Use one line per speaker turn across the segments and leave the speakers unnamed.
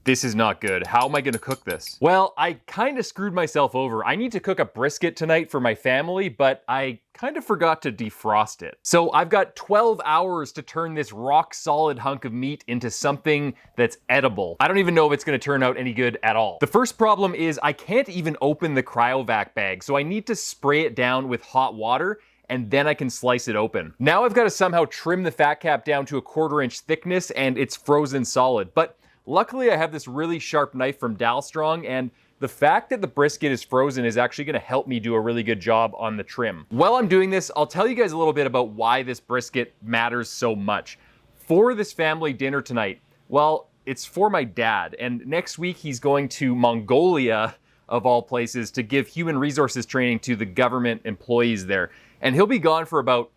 This is not good. How am I gonna cook this? Well, I kind of screwed myself over. I need to cook a brisket tonight for my family, but I kind of forgot to defrost it. So I've got 12 hours to turn this rock solid hunk of meat into something that's edible. I don't even know if it's gonna turn out any good at all. The first problem is I can't even open the cryovac bag, so I need to spray it down with hot water and then I can slice it open. Now I've got to somehow trim the fat cap down to a 1/4 inch thickness and it's frozen solid. But luckily I have this really sharp knife from Dalstrong, and the fact that the brisket is frozen is actually gonna help me do a really good job on the trim. While I'm doing this, I'll tell you guys a little bit about why this brisket matters so much. For this family dinner tonight, well, it's for my dad, and next week he's going to Mongolia, of all places, to give human resources training to the government employees there. And he'll be gone for about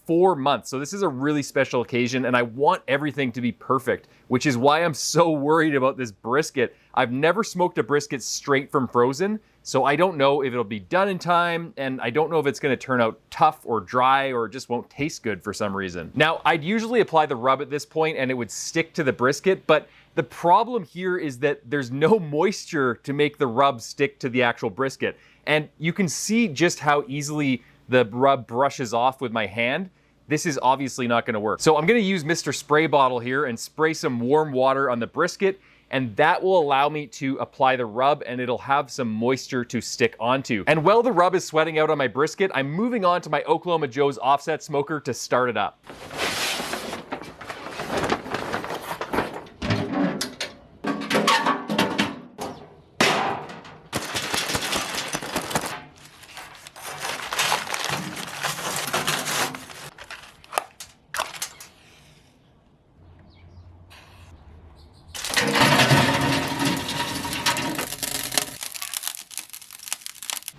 4 months. So this is a really special occasion and I want everything to be perfect, which is why I'm so worried about this brisket. I've never smoked a brisket straight from frozen, so I don't know if it'll be done in time, and I don't know if it's gonna turn out tough or dry or just won't taste good for some reason. Now, I'd usually apply the rub at this point and it would stick to the brisket, but the problem here is that there's no moisture to make the rub stick to the actual brisket. And you can see just how easily the rub brushes off with my hand. This is obviously not gonna work. So I'm gonna use Mr. Spray Bottle here and spray some warm water on the brisket, and that will allow me to apply the rub and it'll have some moisture to stick onto. And while the rub is sweating out on my brisket, I'm moving on to my Oklahoma Joe's offset smoker to start it up.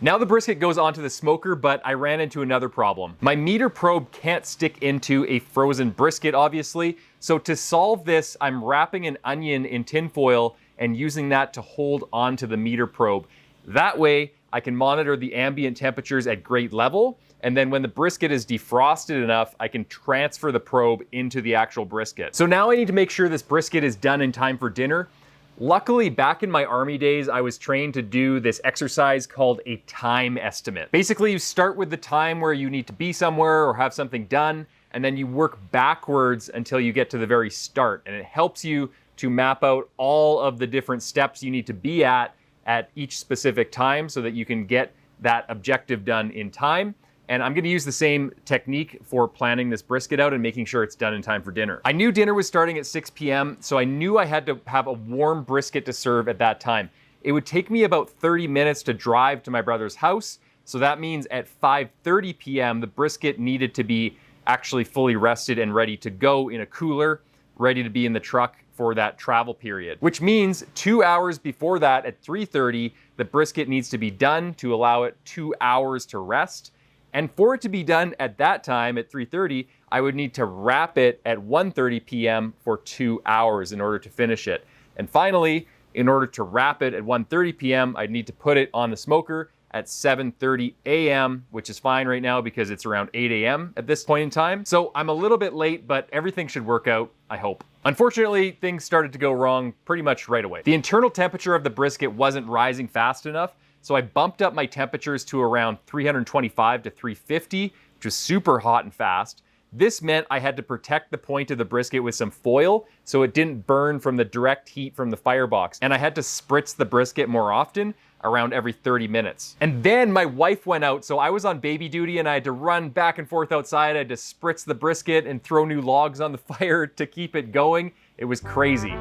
Now the brisket goes onto the smoker, but I ran into another problem. My meter probe can't stick into a frozen brisket, obviously. So to solve this, I'm wrapping an onion in tin foil and using that to hold onto the meter probe. That way, I can monitor the ambient temperatures at grade level, and then when the brisket is defrosted enough, I can transfer the probe into the actual brisket. So now I need to make sure this brisket is done in time for dinner. Luckily, back in my Army days, I was trained to do this exercise called a time estimate. Basically, you start with the time where you need to be somewhere or have something done, and then you work backwards until you get to the very start. And it helps you to map out all of the different steps you need to be at each specific time so that you can get that objective done in time. And I'm gonna use the same technique for planning this brisket out and making sure it's done in time for dinner. I knew dinner was starting at 6 p.m., so I knew I had to have a warm brisket to serve at that time. It would take me about 30 minutes to drive to my brother's house, so that means at 5:30 p.m., the brisket needed to be actually fully rested and ready to go in a cooler, ready to be in the truck for that travel period. Which means 2 hours before that, at 3:30, the brisket needs to be done to allow it 2 hours to rest. And for it to be done at that time, at 3:30, I would need to wrap it at 1:30 p.m. for 2 hours in order to finish it. And finally, in order to wrap it at 1:30 p.m., I'd need to put it on the smoker at 7:30 a.m., which is fine right now because it's around 8 a.m. at this point in time. So I'm a little bit late, but everything should work out, I hope. Unfortunately, things started to go wrong pretty much right away. The internal temperature of the brisket wasn't rising fast enough, so I bumped up my temperatures to around 325 to 350, which was super hot and fast. This meant I had to protect the point of the brisket with some foil so it didn't burn from the direct heat from the firebox. And I had to spritz the brisket more often, around every 30 minutes. And then my wife went out, so I was on baby duty and I had to run back and forth outside. I had to spritz the brisket and throw new logs on the fire to keep it going. It was crazy.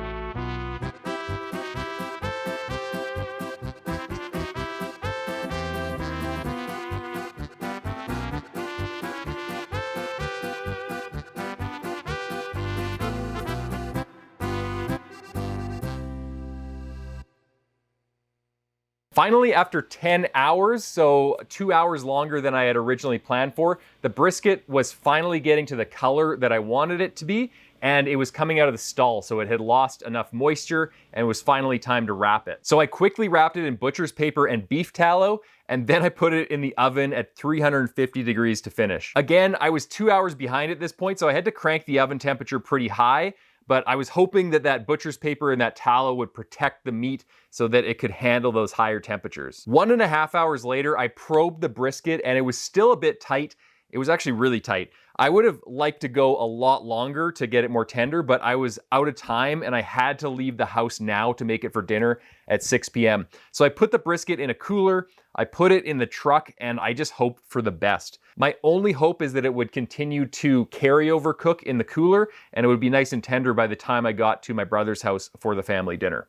Finally, after 10 hours, so 2 hours longer than I had originally planned for, the brisket was finally getting to the color that I wanted it to be, and it was coming out of the stall, so it had lost enough moisture, and it was finally time to wrap it. So I quickly wrapped it in butcher's paper and beef tallow, and then I put it in the oven at 350 degrees to finish. Again, I was 2 hours behind at this point, so I had to crank the oven temperature pretty high, but I was hoping that that butcher's paper and that tallow would protect the meat so that it could handle those higher temperatures. 1.5 hours later, I probed the brisket and it was still a bit tight. It was actually really tight. I would have liked to go a lot longer to get it more tender, but I was out of time and I had to leave the house now to make it for dinner at 6 p.m. So I put the brisket in a cooler, I put it in the truck, and I just hoped for the best. My only hope is that it would continue to carry over cook in the cooler and it would be nice and tender by the time I got to my brother's house for the family dinner.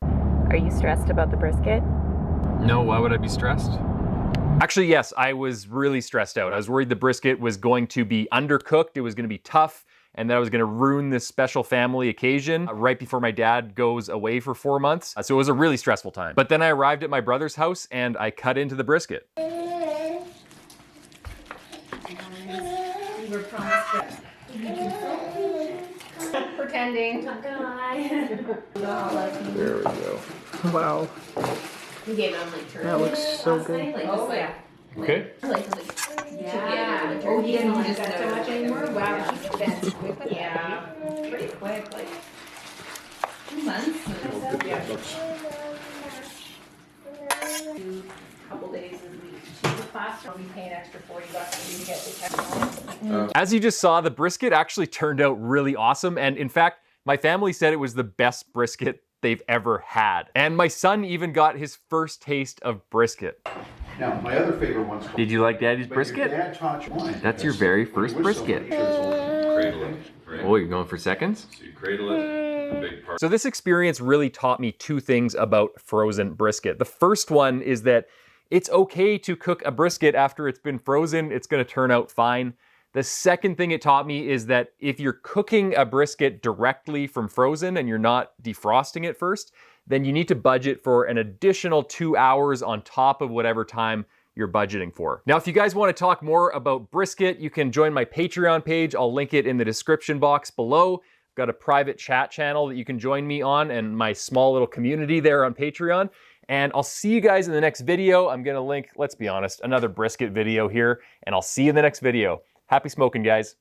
Are you stressed about the brisket?
No, why would I be stressed? Actually, yes, I was really stressed out. I was worried the brisket was going to be undercooked, it was going to be tough, and that I was going to ruin this special family occasion right before my dad goes away for 4 months. So it was a really stressful time. But then I arrived at my brother's house and I cut into the brisket.
We were promised pretending.
There we go.
Wow,
We gave them like turkey.
that looks so good.
Like, oh yeah.
Okay.
Yeah. Oh, he doesn't like that so much anymore. Wow, she's spent quickly. Yeah. Pretty quick, like 2 months. Yeah. Couple days a week. She's a class, or we pay an extra $40 to get the test.
As you just saw, the brisket actually turned out really awesome. And in fact, my family said it was the best brisket they've ever had. And my son even got his first taste of brisket.
Now, my other favorite one's called...
Did you like Daddy's
But
brisket?
Your dad taught you wine.
That's your very first
It was so
brisket.
much, it was old.
Cradle it, right?
Oh, you're going for seconds?
So you cradle it, a big part.
So this experience really taught me two things about frozen brisket. The first one is that it's okay to cook a brisket after it's been frozen. It's gonna turn out fine. The second thing it taught me is that if you're cooking a brisket directly from frozen and you're not defrosting it first, then you need to budget for an additional 2 hours on top of whatever time you're budgeting for. Now, if you guys want to talk more about brisket, you can join my Patreon page. I'll link it in the description box below. I've got a private chat channel that you can join me on and my small little community there on Patreon. And I'll see you guys in the next video. I'm gonna link, let's be honest, another brisket video here, and I'll see you in the next video. Happy smoking, guys.